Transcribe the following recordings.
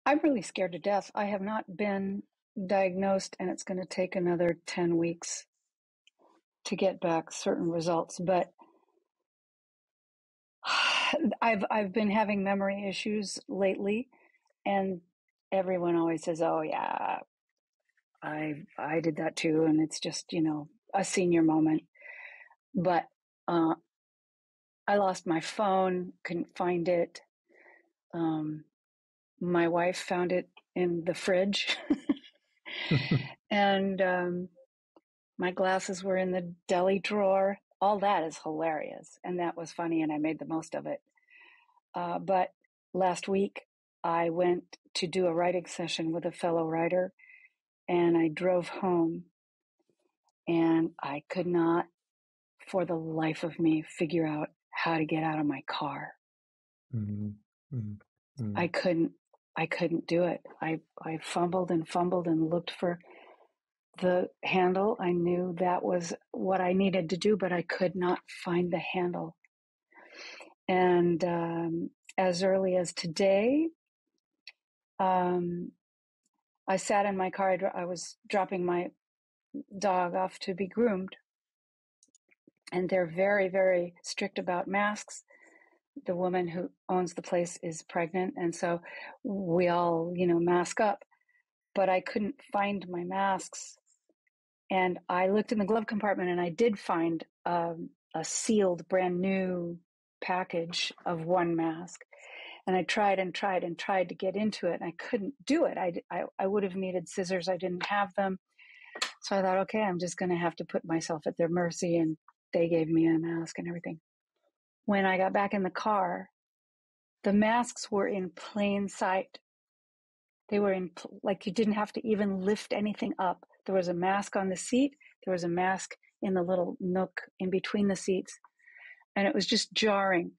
I'm really scared to death. I have not been diagnosed, and it's going to take another 10 weeks to get back certain results. But I've been having memory issues lately, and everyone always says, "Oh yeah, I did that too," and it's just a senior moment. But uh, I lost my phone, couldn't find it. Um, my wife found it in the fridge, and my glasses were in the deli drawer. All that is hilarious, and that was funny, and I made the most of it. But last week, I went to do a writing session with a fellow writer, and I drove home, and I could not, for the life of me, figure out how to get out of my car. Mm-hmm. Mm-hmm. I couldn't. I couldn't do it. I fumbled and looked for the handle. I knew that was what I needed to do, but I could not find the handle. And as early as today, I sat in my car. I was dropping my dog off to be groomed, and they're very, very strict about masks. The woman who owns the place is pregnant, and so we all, mask up. But I couldn't find my masks, and I looked in the glove compartment, and I did find a sealed, brand new package of one mask. And I tried to get into it, and I couldn't do it. I would have needed scissors. I didn't have them. So I thought, okay, I'm just going to have to put myself at their mercy. And they gave me a mask and everything. When I got back in the car, the masks were in plain sight. They were like you didn't have to even lift anything up. There was a mask on the seat. There was a mask in the little nook in between the seats. And it was just jarring.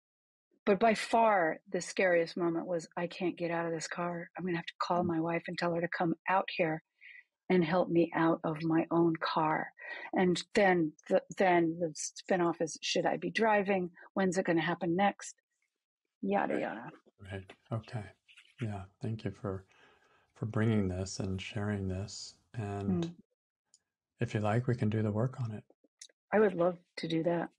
But by far, the scariest moment was, I can't get out of this car. I'm going to have to call my wife and tell her to come out here and help me out of my own car. And then the spinoff is, should I be driving? When's it going to happen next? Yada, yada. Right. Okay. Yeah. Thank you for bringing this and sharing this. And if you like, we can do the work on it. I would love to do that.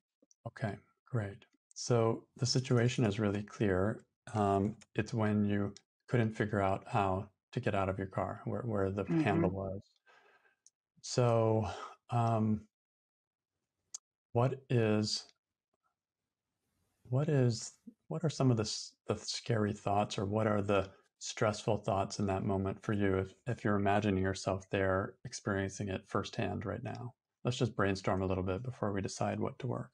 Okay. Great. So the situation is really clear. It's when you couldn't figure out how to get out of your car, where the handle was. So, what are some of the scary thoughts, or what are the stressful thoughts in that moment for you, if you're imagining yourself there experiencing it firsthand right now? Let's just brainstorm a little bit before we decide what to work.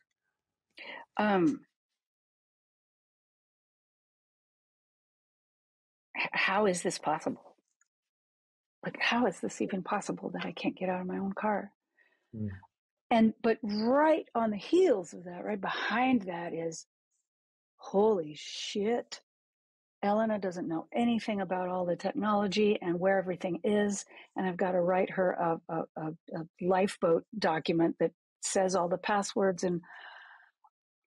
How is this possible? Like, how is this even possible that I can't get out of my own car? But right on the heels of that, right behind that is, holy shit, Elena doesn't know anything about all the technology and where everything is. And I've got to write her a lifeboat document that says all the passwords and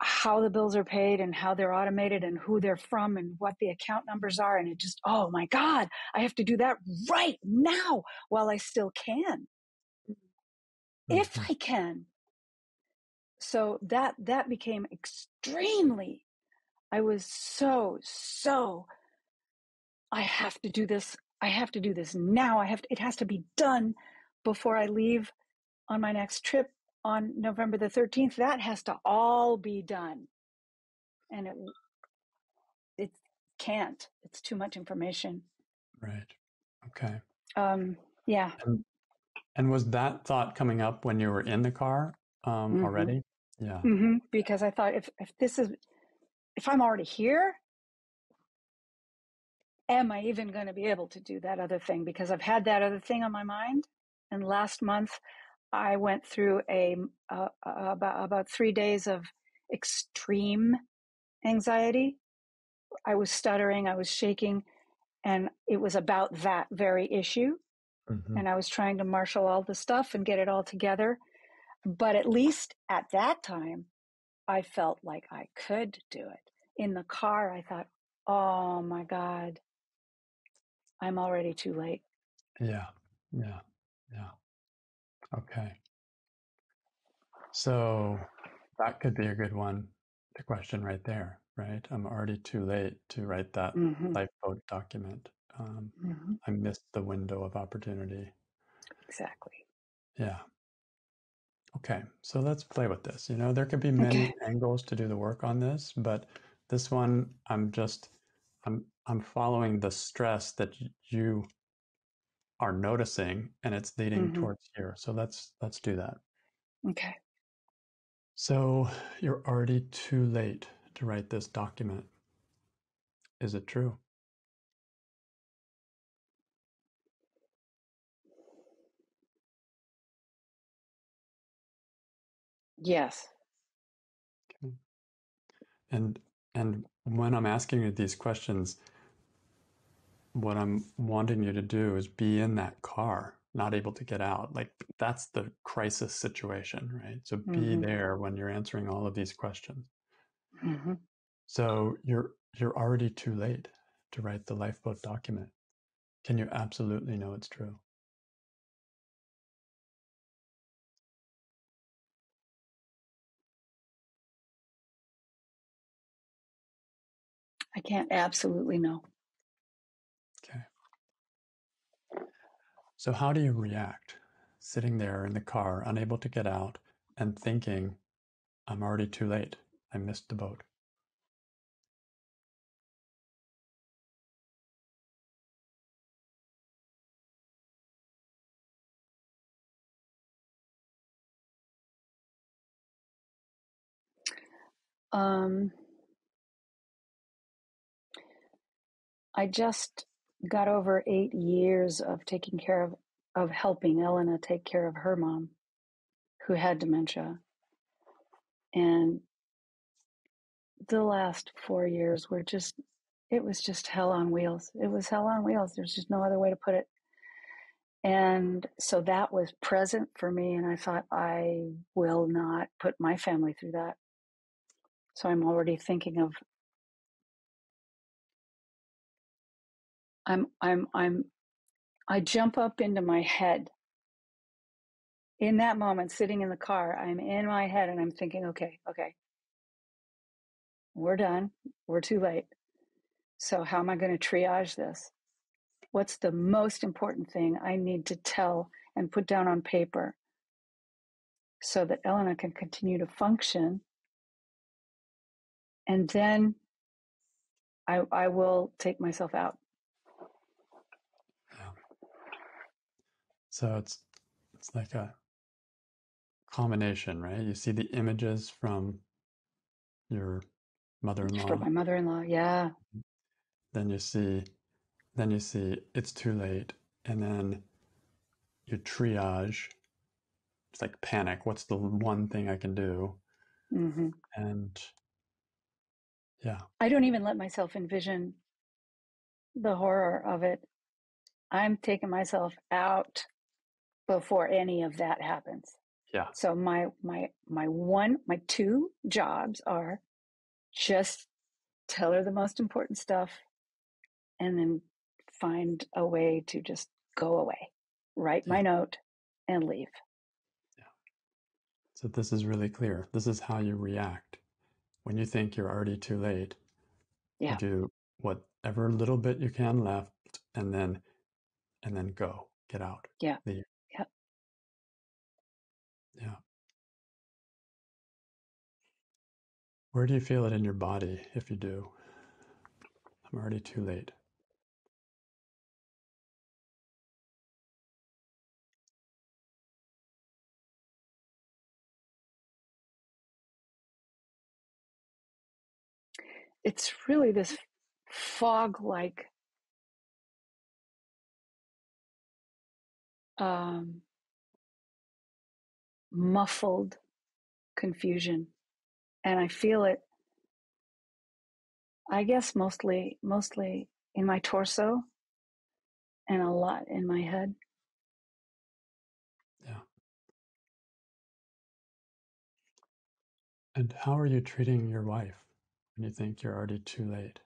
how the bills are paid and how they're automated and who they're from and what the account numbers are. And it just, oh my God, I have to do that right now while I still can. If I can. So that became extremely, I was so, I have to do this. I have to do this now. It has to be done before I leave on my next trip on November the 13th. That has to all be done. And it can't. It's too much information. Right. Okay. Yeah. And was that thought coming up when you were in the car already? Yeah. Because I thought, if I'm already here, am I even going to be able to do that other thing? Because I've had that other thing on my mind. And last month, I went through about 3 days of extreme anxiety. I was stuttering, I was shaking, and it was about that very issue. And I was trying to marshal all the stuff and get it all together. But at least at that time, I felt like I could do it. In the car, I thought, oh my God, I'm already too late. Yeah. Yeah. Yeah. Okay. So that could be a good one to question right there, right? I'm already too late to write that Mm-hmm. lifeboat document. Um, Mm-hmm. I missed the window of opportunity. Exactly. Yeah. Okay. So let's play with this. You know, there could be many Okay. angles to do the work on this, but this one, I'm following the stress that you are noticing, and it's leading Mm-hmm. towards here. So let's do that. Okay. So you're already too late to write this document. Is it true? Yes. Okay. And and when I'm asking you these questions, what I'm wanting you to do is be in that car, not able to get out. Like that's the crisis situation, right? So be Mm-hmm. there when you're answering all of these questions. Mm-hmm. So you're already too late to write the lifeboat document. Can you absolutely know it's true? I can't absolutely know. Okay. So how do you react sitting there in the car, unable to get out and thinking, I'm already too late. I missed the boat. Um, I just got over 8 years of taking care of helping Elena take care of her mom who had dementia. And the last 4 years were just, it was just hell on wheels. It was hell on wheels. There's just no other way to put it. And so that was present for me. And I thought, I will not put my family through that. So I'm already thinking of, I jump up into my head in that moment, sitting in the car. I'm in my head and I'm thinking, okay, we're done. We're too late. So how am I going to triage this? What's the most important thing I need to tell and put down on paper so that Elena can continue to function? And then I will take myself out. Yeah. So it's like a combination, right? You see the images from your For mother-in-law, my mother-in-law. Yeah. then you see then you see it's too late, and then you triage. It's like panic. What's the one thing I can do? Mm-hmm. And yeah, I don't even let myself envision the horror of it. I'm taking myself out before any of that happens. yeah, So my two jobs are just tell her the most important stuff and then find a way to just go away, write yeah, my note and leave. yeah. So this is really clear. This is how you react when you think you're already too late. You Yeah. do whatever little bit you can left, and then go, get out, Yeah. leave. Yeah. Yeah. Where do you feel it in your body if you do? I'm already too late. It's really this fog like um, muffled confusion. And I feel it, I guess, mostly in my torso and a lot in my head. Yeah. And how are you treating your wife when you think you're already too late?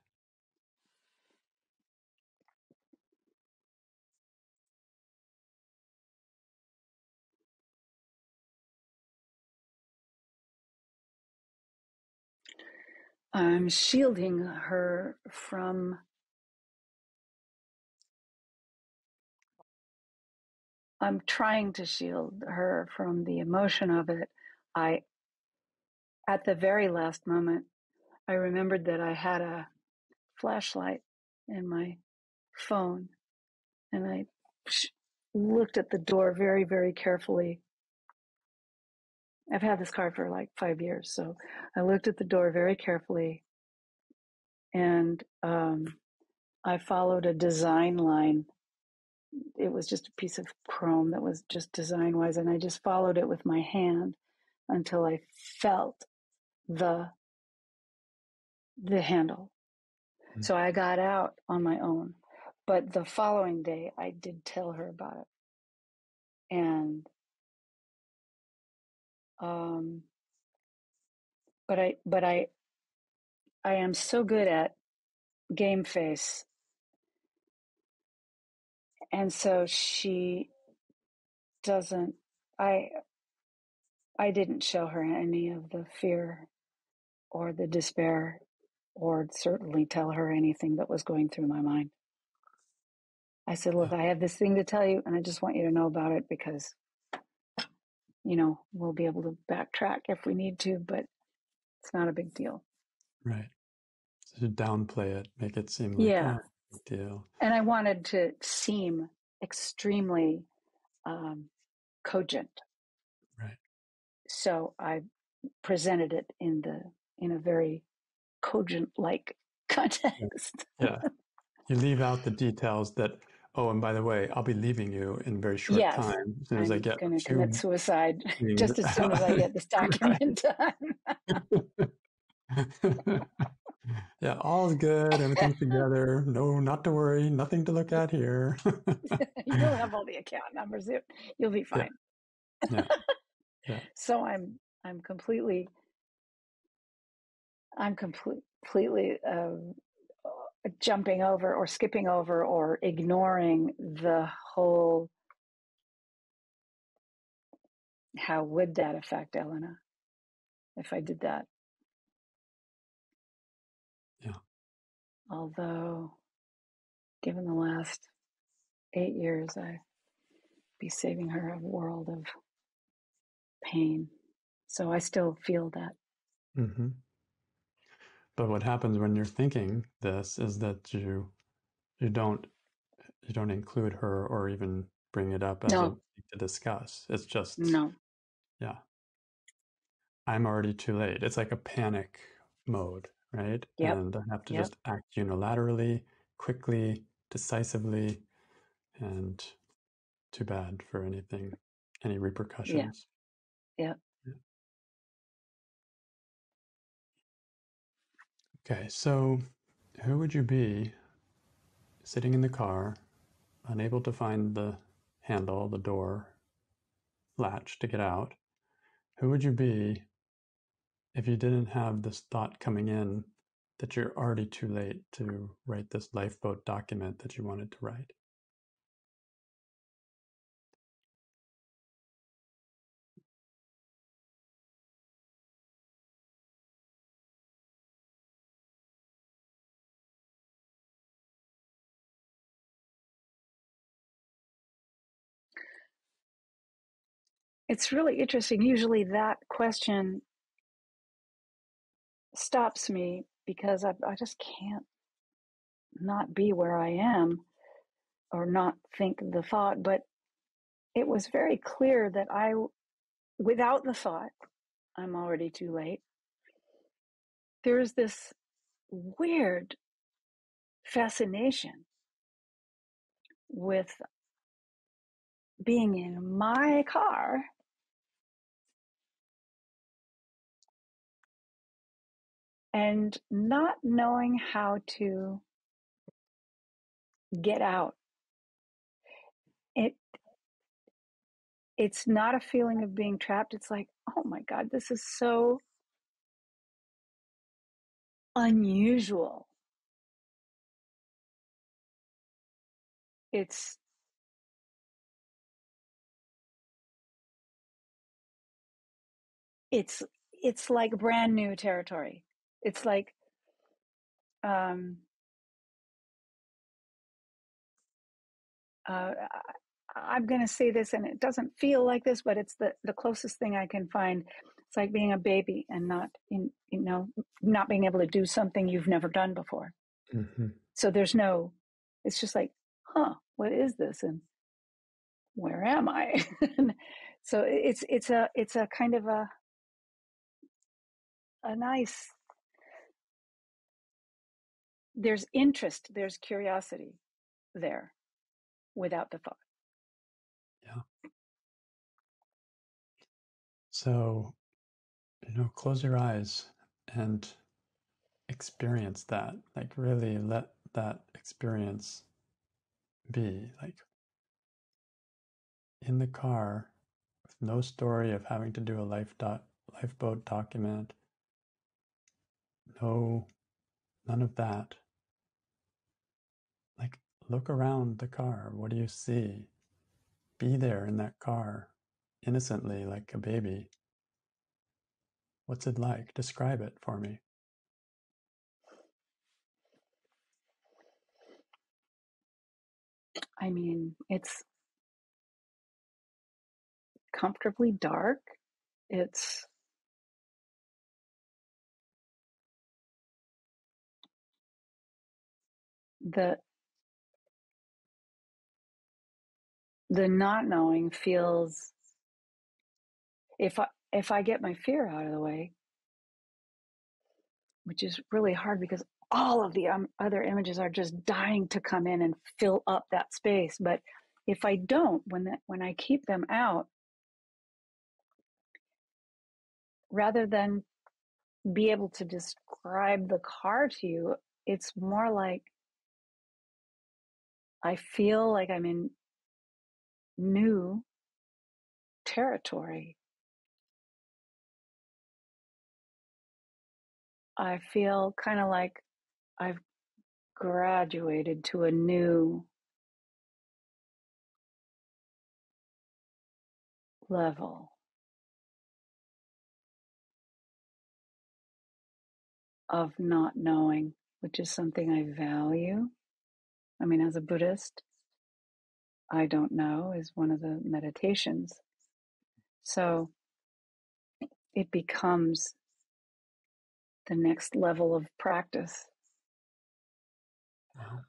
I'm shielding her from, I'm trying to shield her from the emotion of it. At the very last moment, I remembered that I had a flashlight in my phone, and I looked at the door very, very carefully. I've had this car for like 5 years, so I looked at the door very carefully, and I followed a design line. It was just a piece of chrome that was just design wise, and I just followed it with my hand until I felt the handle. Mm-hmm. So I got out on my own, but the following day I did tell her about it, and but I am so good at game face, and so she doesn't. I didn't show her any of the fear or the despair, or certainly tell her anything that was going through my mind. I said, look, I have this thing to tell you, and I just want you to know about it because, we'll be able to backtrack if we need to, but it's not a big deal. Right. So downplay it, make it seem like, yeah, big deal. And I wanted to seem extremely cogent. Right. So I presented it in a very cogent-like context. Yeah. You leave out the details that, oh, and by the way, I'll be leaving you in a very short time. As soon as I get going to commit suicide just as soon as I get this document done. Yeah, all's good. Everything's together. No, not to worry. Nothing to look at here. You'll have all the account numbers. You'll be fine. Yeah. Yeah. So I'm completely jumping over or skipping over or ignoring the whole, how would that affect Elena if I did that? Yeah. Although, given the last 8 years, I'd be saving her a world of pain. So I still feel that. Mm-hmm. But what happens when you're thinking this is that you don't include her or even bring it up as a thing to discuss. It's just yeah. I'm already too late. It's like a panic mode, right? Yep. And I have to just act unilaterally, quickly, decisively, and too bad for any repercussions. Yeah. Okay, so who would you be sitting in the car, unable to find the handle, the door latch to get out? Who would you be if you didn't have this thought coming in that you're already too late to write this lifeboat document that you wanted to write? It's really interesting. Usually that question stops me because I just can't not be where I am or not think the thought. But it was very clear that without the thought, I'm already too late. There's this weird fascination with being in my car and not knowing how to get out. It's not a feeling of being trapped. It's like, oh my God, this is so unusual. It's like brand new territory. It's like I'm going to say this, and it doesn't feel like this, but it's the closest thing I can find. It's like being a baby and not being able to do something you've never done before. Mm-hmm. So it's just like, what is this? And where am I? So it's a kind of a nice, there's interest, there's curiosity there without the thought. Yeah. So, close your eyes and experience that. Like, really let that experience be. Like, in the car, with no story of having to do a lifeboat document, none of that. Like, look around the car. What do you see? Be there in that car, innocently, like a baby. What's it like? Describe it for me. I mean, it's comfortably dark. It's the not knowing feels, if I get my fear out of the way, which is really hard because all of the other images are just dying to come in and fill up that space. But if I don't, when I keep them out, rather than be able to describe the car to you, it's more like I feel like I'm in new territory. I feel kind of like I've graduated to a new level of not knowing, which is something I value. I mean, as a Buddhist, I don't know is one of the meditations. So it becomes the next level of practice. Wow.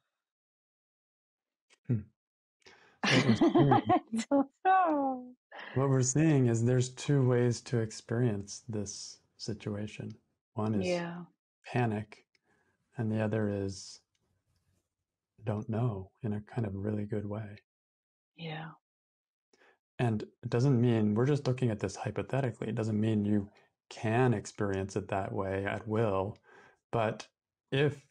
So what we're seeing, what we're seeing is there's two ways to experience this situation. One is Yeah. panic, and the other is don't know in a kind of really good way. Yeah. And it doesn't mean we're just looking at this hypothetically. It doesn't mean you can experience it that way at will. But if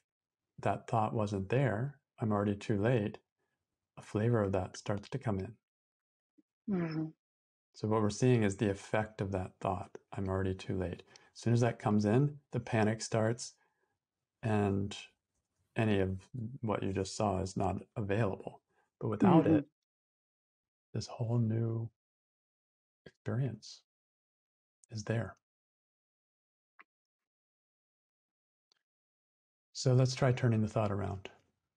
that thought wasn't there, I'm already too late, a flavor of that starts to come in. Mm-hmm. So what we're seeing is the effect of that thought. I'm already too late. As soon as that comes in, the panic starts, and any of what you just saw is not available. But without Mm-hmm. it, this whole new experience is there. So let's try turning the thought around.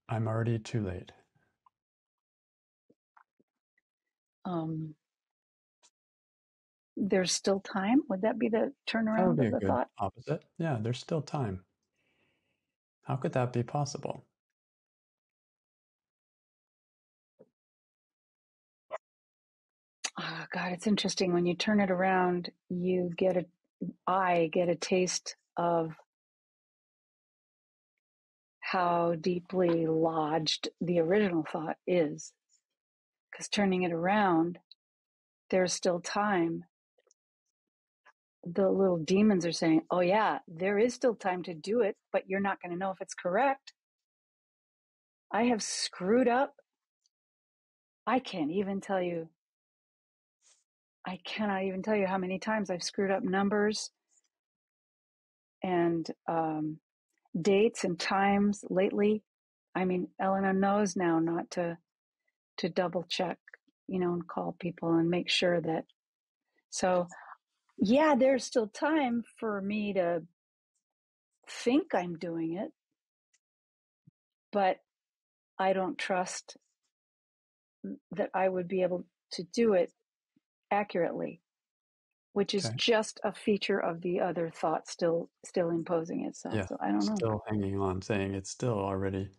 I'm already too late. There's still time. Would that be the That would turnaround be of a the good thought? opposite. Yeah, there's still time. How could that be possible? Oh, God, it's interesting. When you turn it around, I get a taste of how deeply lodged the original thought is. Because turning it around, there's still time. The little demons are saying, oh, yeah, there is still time to do it, but you're not going to know if it's correct. I have screwed up. I cannot even tell you how many times I've screwed up numbers and dates and times lately. I mean, Elena knows now not to double check, and call people and make sure that. So, yeah, there's still time for me to think I'm doing it, but I don't trust that I would be able to do it accurately, which is Okay. just a feature of the other thought still imposing itself. Yeah. So I don't know. Still hanging on, saying it's still already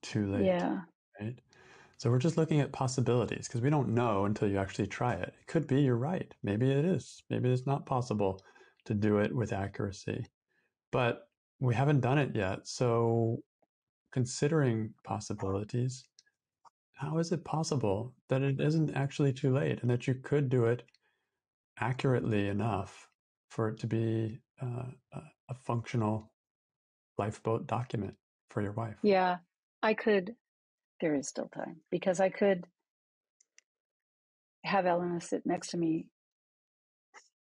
too late, Yeah. right? So we're just looking at possibilities because we don't know until you actually try it. It could be you're right. Maybe it is. Maybe it's not possible to do it with accuracy, but we haven't done it yet. So considering possibilities, how is it possible that it isn't actually too late and that you could do it accurately enough for it to be a functional lifeboat document for your wife? Yeah. I could, there is still time because I could have Elena sit next to me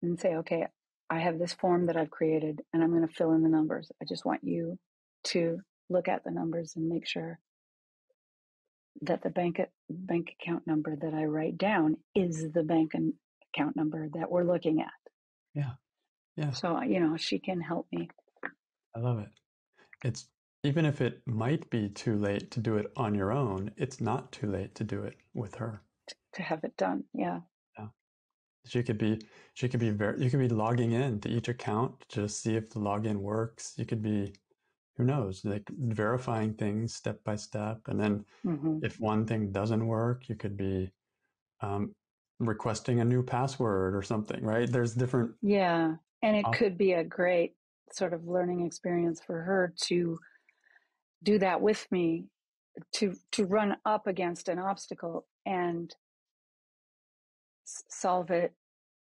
and say, okay, I have this form that I've created and I'm going to fill in the numbers. I just want you to look at the numbers and make sure that the bank account number that I write down is the bank account number that we're looking at. Yeah. Yeah. So, she can help me. I love it. It's even if it might be too late to do it on your own, it's not too late to do it with her. To have it done. Yeah. Yeah. She could be you could be logging in to each account to just see if the login works. You could be, who knows, like verifying things step by step. And then if one thing doesn't work, you could be um, requesting a new password or something, right? There's different. Yeah. And it could be a great sort of learning experience for her to do that with me, to run up against an obstacle and solve it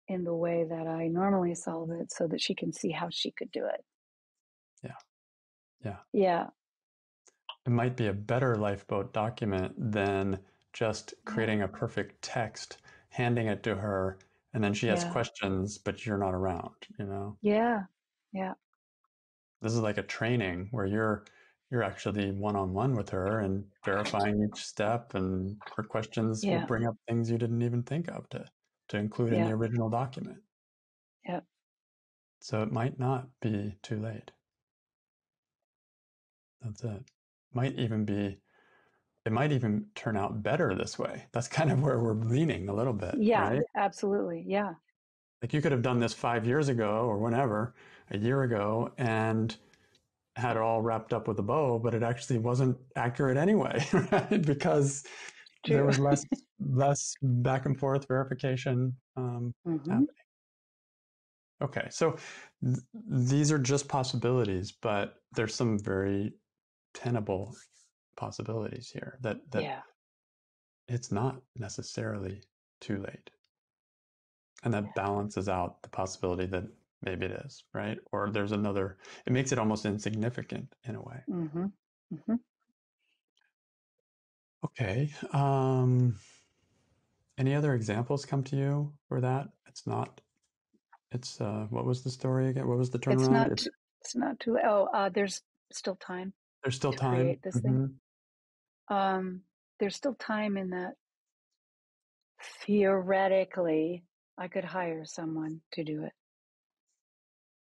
in the way that I normally solve it so that she can see how she could do it. Yeah. Yeah. Yeah. It might be a better lifeboat document than just creating a perfect text, handing it to her, and then she has questions, but you're not around, you know? Yeah. Yeah. This is like a training where you're actually one-on-one with her and verifying each step, and her questions will bring up things you didn't even think of to include in the original document. Yeah. So it might not be too late. That's it. It might even turn out better this way. That's kind of where we're leaning a little bit, right? Absolutely. Yeah. Like you could have done this 5 years ago or whenever, a year ago, and had it all wrapped up with a bow, but it actually wasn't accurate anyway, right? Because there was less back and forth verification happening. Okay, so these are just possibilities, but there's some very tenable possibilities here that it's not necessarily too late. And that balances out the possibility that maybe it is, right? Or there's another, it makes it almost insignificant in a way. Okay. Any other examples come to you for that? What was the story again? What was the turnaround? It's not too, there's still time. There's still to time. create this thing. There's still time in that theoretically I could hire someone to do it.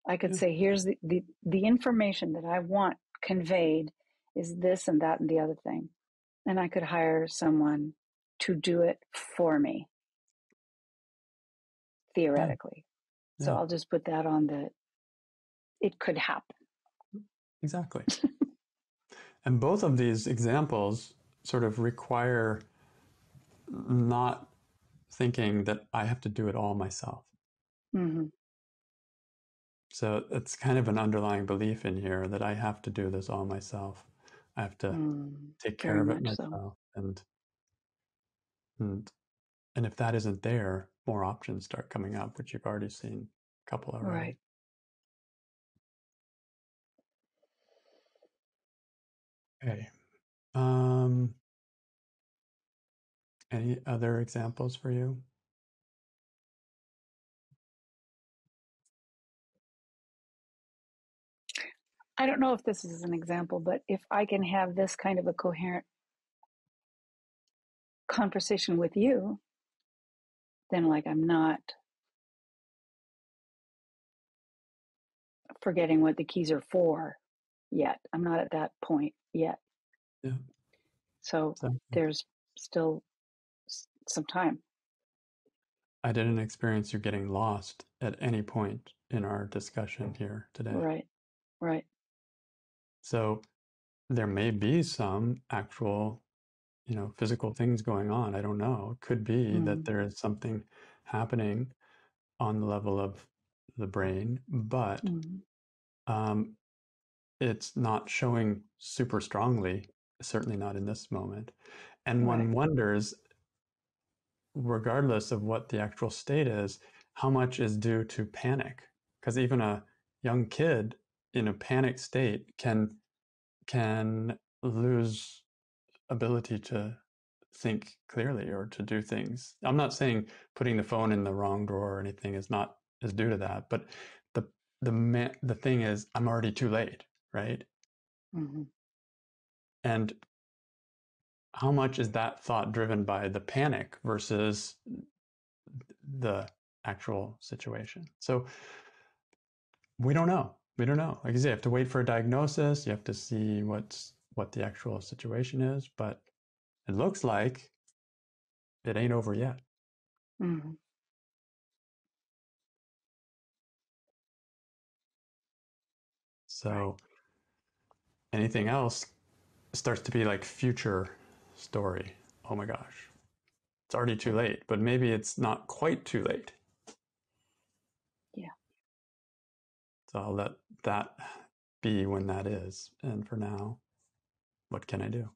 I could say, here's the information that I want conveyed is this and that and the other thing. And I could hire someone to do it for me, theoretically. So I'll just put that on it could happen. Exactly. And both of these examples sort of require not thinking that I have to do it all myself. So it's kind of an underlying belief in here that I have to do this all myself. I have to take care of it myself. And if that isn't there, more options start coming up, which you've already seen a couple already. Right. Okay. Any other examples for you? I don't know if this is an example, but if I can have this kind of a coherent conversation with you, then I'm not forgetting what the keys are for yet. I'm not at that point yet. Yeah. So So there's still some time. I didn't experience you getting lost at any point in our discussion here today. Right, right. So there may be some actual, physical things going on. I don't know. It could be that Mm, there is something happening on the level of the brain, but mm, um, it's not showing super strongly, certainly not in this moment. And right, one wonders, regardless of what the actual state is, how much is due to panic? Because even a young kid in a panic state can lose ability to think clearly or to do things. I'm not saying putting the phone in the wrong drawer or anything is due to that, but the the thing is I'm already too late, right? mm-hmm, And how much is that thought driven by the panic versus the actual situation? So we don't know. We don't know. Like you say, you have to wait for a diagnosis. You have to see what the actual situation is. But it looks like it ain't over yet. mm-hmm. Right, So anything else starts to be like future story. Oh my gosh, it's already too late. But maybe it's not quite too late. yeah. So I'll let that be when that is. And for now, what can I do?